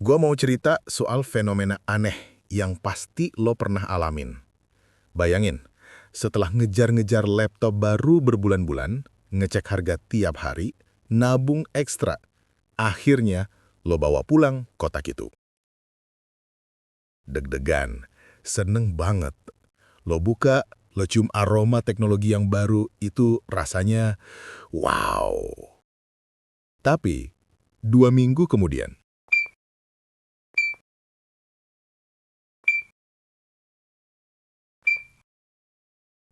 Gua mau cerita soal fenomena aneh yang pasti lo pernah alamin. Bayangin, setelah ngejar-ngejar laptop baru berbulan-bulan, ngecek harga tiap hari, nabung ekstra, akhirnya lo bawa pulang kotak itu. Deg-degan, seneng banget. Lo buka, lo cium aroma teknologi yang baru, itu rasanya wow. Tapi, 2 minggu kemudian,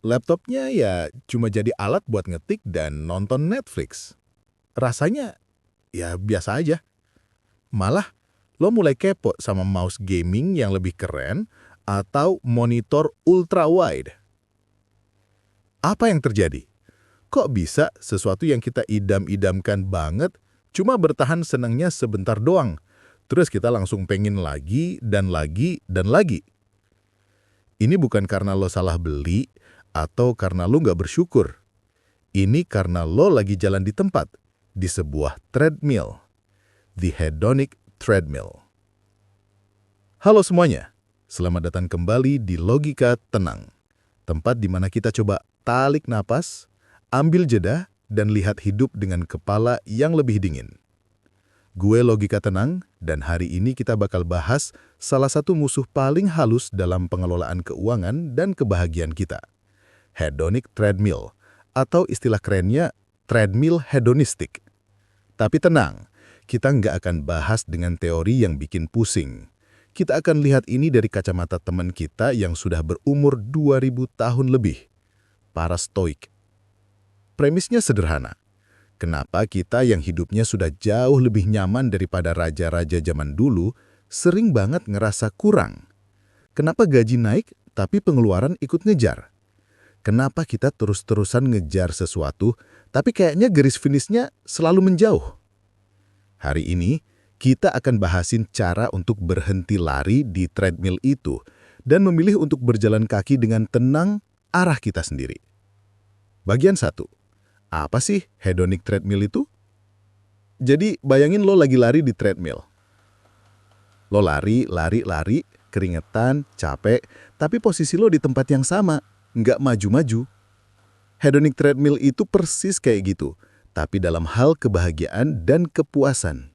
laptopnya ya cuma jadi alat buat ngetik dan nonton Netflix. Rasanya ya biasa aja. Malah lo mulai kepo sama mouse gaming yang lebih keren atau monitor ultra wide. Apa yang terjadi? Kok bisa sesuatu yang kita idam-idamkan banget cuma bertahan senangnya sebentar doang? Terus kita langsung pengen lagi dan lagi dan lagi. Ini bukan karena lo salah beli atau karena lo nggak bersyukur. Ini karena lo lagi jalan di tempat, di sebuah treadmill. The hedonic treadmill. Halo semuanya, selamat datang kembali di Logika Tenang. Tempat di mana kita coba tarik napas, ambil jeda, dan lihat hidup dengan kepala yang lebih dingin. Gue Logika Tenang, dan hari ini kita bakal bahas salah satu musuh paling halus dalam pengelolaan keuangan dan kebahagiaan kita. Hedonic treadmill, atau istilah kerennya treadmill hedonistik. Tapi tenang, kita nggak akan bahas dengan teori yang bikin pusing. Kita akan lihat ini dari kacamata teman kita yang sudah berumur 2000 tahun lebih, para stoik. Premisnya sederhana. Kenapa kita yang hidupnya sudah jauh lebih nyaman daripada raja-raja zaman dulu, sering banget ngerasa kurang? Kenapa gaji naik, tapi pengeluaran ikut ngejar? Kenapa kita terus-terusan ngejar sesuatu, tapi kayaknya garis finishnya selalu menjauh? Hari ini, kita akan bahasin cara untuk berhenti lari di treadmill itu dan memilih untuk berjalan kaki dengan tenang arah kita sendiri. Bagian 1. Apa sih hedonic treadmill itu? Jadi, bayangin lo lagi lari di treadmill. Lo lari, keringetan, capek, tapi posisi lo di tempat yang sama, nggak maju-maju. Hedonic treadmill itu persis kayak gitu, tapi dalam hal kebahagiaan dan kepuasan.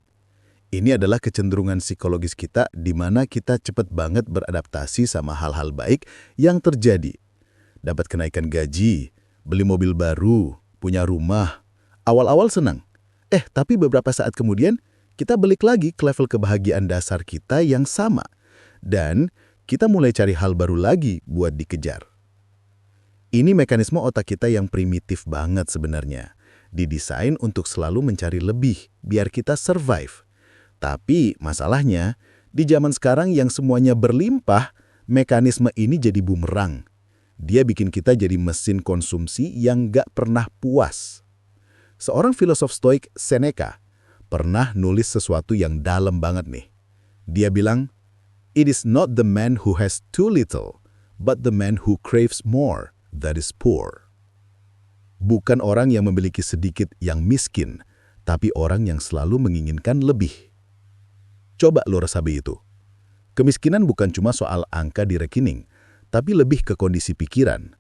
Ini adalah kecenderungan psikologis kita di mana kita cepat banget beradaptasi sama hal-hal baik yang terjadi. Dapat kenaikan gaji, beli mobil baru, punya rumah. Awal-awal senang. Tapi beberapa saat kemudian, kita balik lagi ke level kebahagiaan dasar kita yang sama. Dan kita mulai cari hal baru lagi buat dikejar. Ini mekanisme otak kita yang primitif banget sebenarnya. Didesain untuk selalu mencari lebih, biar kita survive. Tapi masalahnya, di zaman sekarang yang semuanya berlimpah, mekanisme ini jadi bumerang. Dia bikin kita jadi mesin konsumsi yang gak pernah puas. Seorang filosof stoik, Seneca, pernah nulis sesuatu yang dalam banget nih. Dia bilang, "It is not the man who has too little, but the man who craves more that is poor." Bukan orang yang memiliki sedikit yang miskin, tapi orang yang selalu menginginkan lebih. Coba lo resapi itu. Kemiskinan bukan cuma soal angka di rekening, tapi lebih ke kondisi pikiran.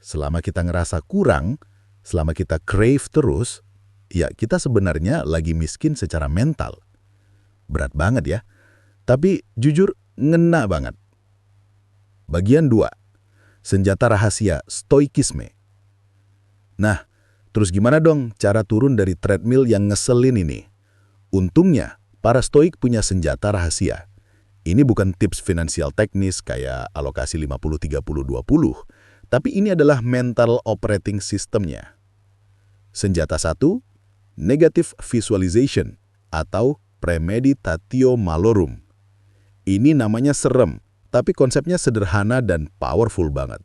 Selama kita ngerasa kurang, selama kita crave terus, ya kita sebenarnya lagi miskin secara mental. Berat banget ya, tapi jujur ngena banget. Bagian 2. Senjata rahasia stoikisme. Nah, terus gimana dong cara turun dari treadmill yang ngeselin ini? Untungnya, para stoik punya senjata rahasia. Ini bukan tips finansial teknis kayak alokasi 50-30-20, tapi ini adalah mental operating system-nya. Senjata 1, negative visualization atau premeditatio malorum. Ini namanya serem, tapi konsepnya sederhana dan powerful banget.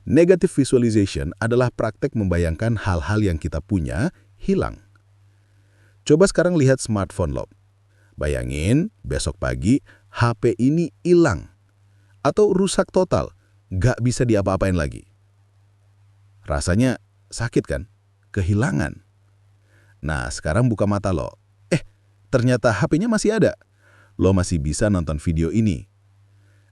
Negative visualization adalah praktek membayangkan hal-hal yang kita punya hilang. Coba sekarang lihat smartphone lo. Bayangin, besok pagi HP ini hilang. Atau rusak total, gak bisa diapa-apain lagi. Rasanya sakit kan? Kehilangan. Nah, sekarang buka mata lo. Ternyata HP-nya masih ada. lo masih bisa nonton video ini.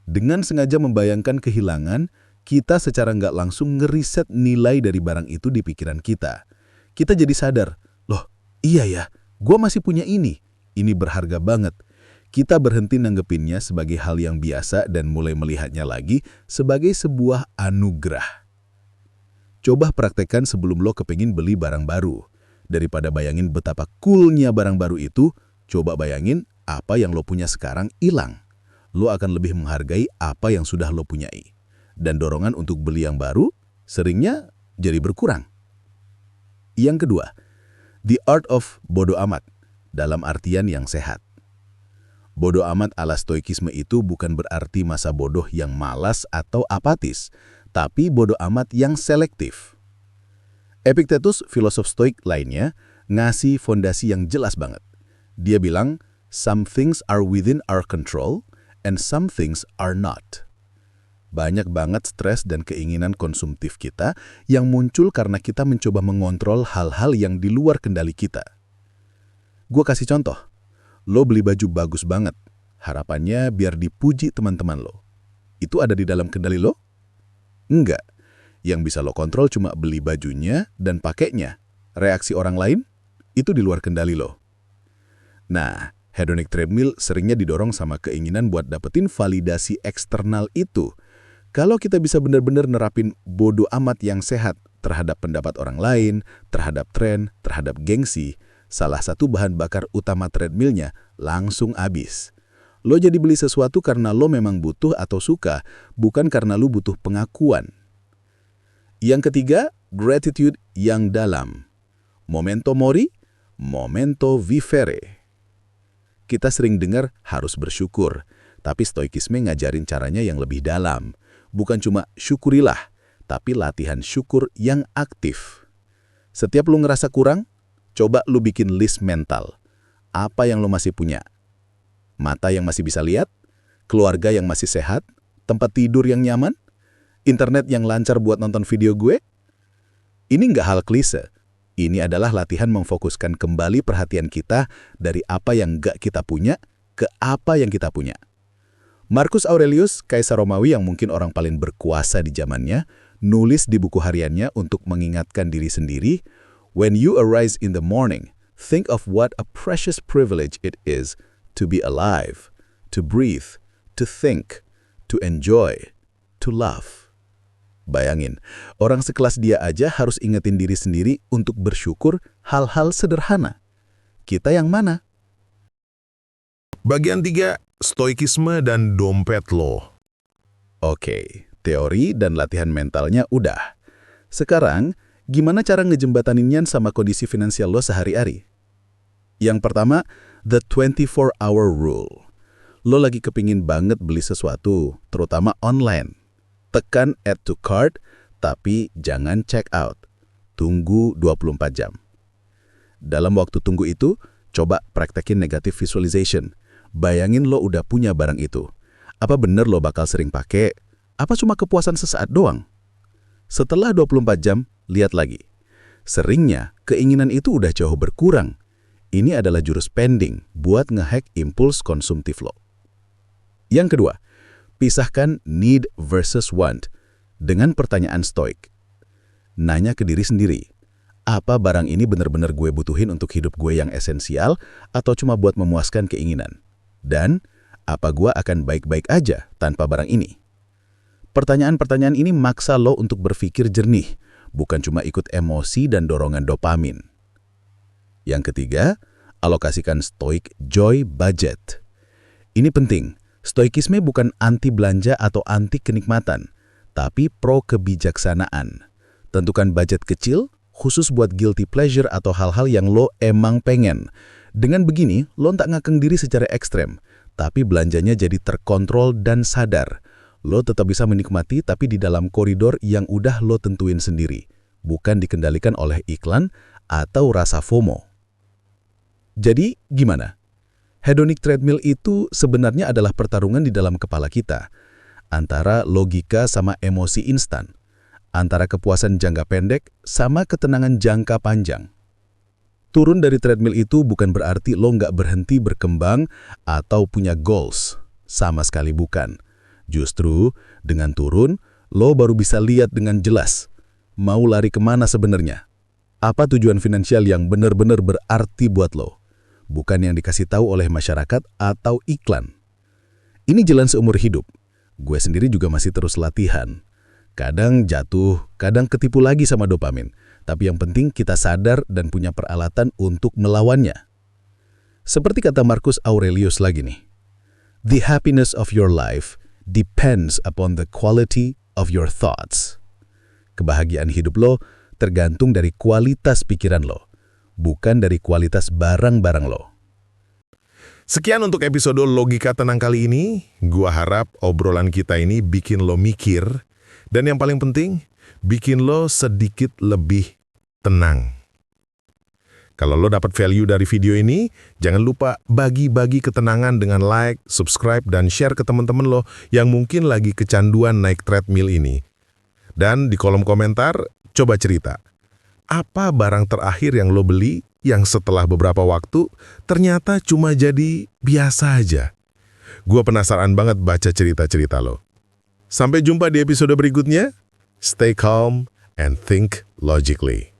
Dengan sengaja membayangkan kehilangan, kita secara nggak langsung ngeriset nilai dari barang itu di pikiran kita. Kita jadi sadar, loh iya ya, gue masih punya ini berharga banget. Kita berhenti nanggepinnya sebagai hal yang biasa dan mulai melihatnya lagi sebagai sebuah anugerah. Coba praktekkan sebelum lo kepingin beli barang baru. Daripada bayangin betapa coolnya barang baru itu, coba bayangin apa yang lo punya sekarang hilang. Lo akan lebih menghargai apa yang sudah lo punyai. Dan dorongan untuk beli yang baru seringnya jadi berkurang. Yang kedua, the art of bodo amat, dalam artian yang sehat. Bodo amat ala stoikisme itu bukan berarti masa bodoh yang malas atau apatis, tapi bodo amat yang selektif. Epictetus, filosof stoik lainnya, ngasih fondasi yang jelas banget. Dia bilang, some things are within our control and some things are not. Banyak banget stres dan keinginan konsumtif kita yang muncul karena kita mencoba mengontrol hal-hal yang di luar kendali kita. Gue kasih contoh. Lo beli baju bagus banget. Harapannya biar dipuji teman-teman lo. Itu ada di dalam kendali lo? Enggak. Yang bisa lo kontrol cuma beli bajunya dan pakainya. Reaksi orang lain? Itu di luar kendali lo. Nah, hedonic treadmill seringnya didorong sama keinginan buat dapetin validasi eksternal itu. Kalau kita bisa benar-benar nerapin bodo amat yang sehat terhadap pendapat orang lain, terhadap tren, terhadap gengsi, salah satu bahan bakar utama treadmillnya langsung habis. Lo jadi beli sesuatu karena lo memang butuh atau suka, bukan karena lo butuh pengakuan. Yang ketiga, gratitude yang dalam. Memento mori, memento vivere. Kita sering dengar harus bersyukur, tapi stoikisme ngajarin caranya yang lebih dalam. Bukan cuma syukurilah, tapi latihan syukur yang aktif. Setiap lo ngerasa kurang, coba lu bikin list mental. Apa yang lu masih punya? Mata yang masih bisa lihat? Keluarga yang masih sehat? Tempat tidur yang nyaman? Internet yang lancar buat nonton video gue? Ini nggak hal klise. Ini adalah latihan memfokuskan kembali perhatian kita dari apa yang nggak kita punya ke apa yang kita punya. Marcus Aurelius, kaisar Romawi yang mungkin orang paling berkuasa di zamannya, nulis di buku hariannya untuk mengingatkan diri sendiri, when you arise in the morning, think of what a precious privilege it is to be alive, to breathe, to think, to enjoy, to love. Bayangin, orang sekelas dia aja harus ingetin diri sendiri untuk bersyukur hal-hal sederhana. Kita yang mana? Bagian 3, stoikisme dan dompet lo. Oke, teori dan latihan mentalnya udah. Sekarang, gimana cara ngejembataninnya sama kondisi finansial lo sehari-hari? Yang pertama, the 24-hour rule. Lo lagi kepingin banget beli sesuatu, terutama online. Tekan add to cart, tapi jangan check out. Tunggu 24 jam. Dalam waktu tunggu itu, coba praktekin negative visualization. Bayangin lo udah punya barang itu. Apa bener lo bakal sering pakai? Apa cuma kepuasan sesaat doang? Setelah 24 jam, lihat lagi. Seringnya, keinginan itu udah jauh berkurang. Ini adalah jurus pending buat ngehack impuls konsumtif lo. Yang kedua, pisahkan need versus want dengan pertanyaan stoik. Nanya ke diri sendiri, apa barang ini benar-benar gue butuhin untuk hidup gue yang esensial atau cuma buat memuaskan keinginan? Dan, apa gue akan baik-baik aja tanpa barang ini? Pertanyaan-pertanyaan ini maksa lo untuk berpikir jernih, bukan cuma ikut emosi dan dorongan dopamin. Yang ketiga, alokasikan stoik joy budget. Ini penting, stoikisme bukan anti belanja atau anti kenikmatan, tapi pro kebijaksanaan. Tentukan budget kecil, khusus buat guilty pleasure atau hal-hal yang lo emang pengen. Dengan begini, lo tak ngakeng diri secara ekstrem, tapi belanjanya jadi terkontrol dan sadar. Lo tetap bisa menikmati tapi di dalam koridor yang udah lo tentuin sendiri, bukan dikendalikan oleh iklan atau rasa FOMO. Jadi, gimana? Hedonic treadmill itu sebenarnya adalah pertarungan di dalam kepala kita, antara logika sama emosi instan, antara kepuasan jangka pendek sama ketenangan jangka panjang. Turun dari treadmill itu bukan berarti lo nggak berhenti berkembang atau punya goals. Sama sekali bukan. Justru, dengan turun, lo baru bisa lihat dengan jelas. Mau lari kemana sebenarnya? Apa tujuan finansial yang benar-benar berarti buat lo? Bukan yang dikasih tahu oleh masyarakat atau iklan. Ini jalan seumur hidup. Gue sendiri juga masih terus latihan. Kadang jatuh, kadang ketipu lagi sama dopamin. Tapi yang penting kita sadar dan punya peralatan untuk melawannya. Seperti kata Marcus Aurelius lagi nih. The happiness of your life depends upon the quality of your thoughts. Kebahagiaan hidup lo tergantung dari kualitas pikiran lo, bukan dari kualitas barang-barang lo. Sekian untuk episode Logika Tenang kali ini. Gua harap obrolan kita ini bikin lo mikir, dan yang paling penting, bikin lo sedikit lebih tenang. Kalau lo dapat value dari video ini, jangan lupa bagi-bagi ketenangan dengan like, subscribe, dan share ke teman-teman lo yang mungkin lagi kecanduan naik treadmill ini. Dan di kolom komentar, coba cerita. Apa barang terakhir yang lo beli yang setelah beberapa waktu ternyata cuma jadi biasa aja? Gua penasaran banget baca cerita-cerita lo. Sampai jumpa di episode berikutnya. Stay calm and think logically.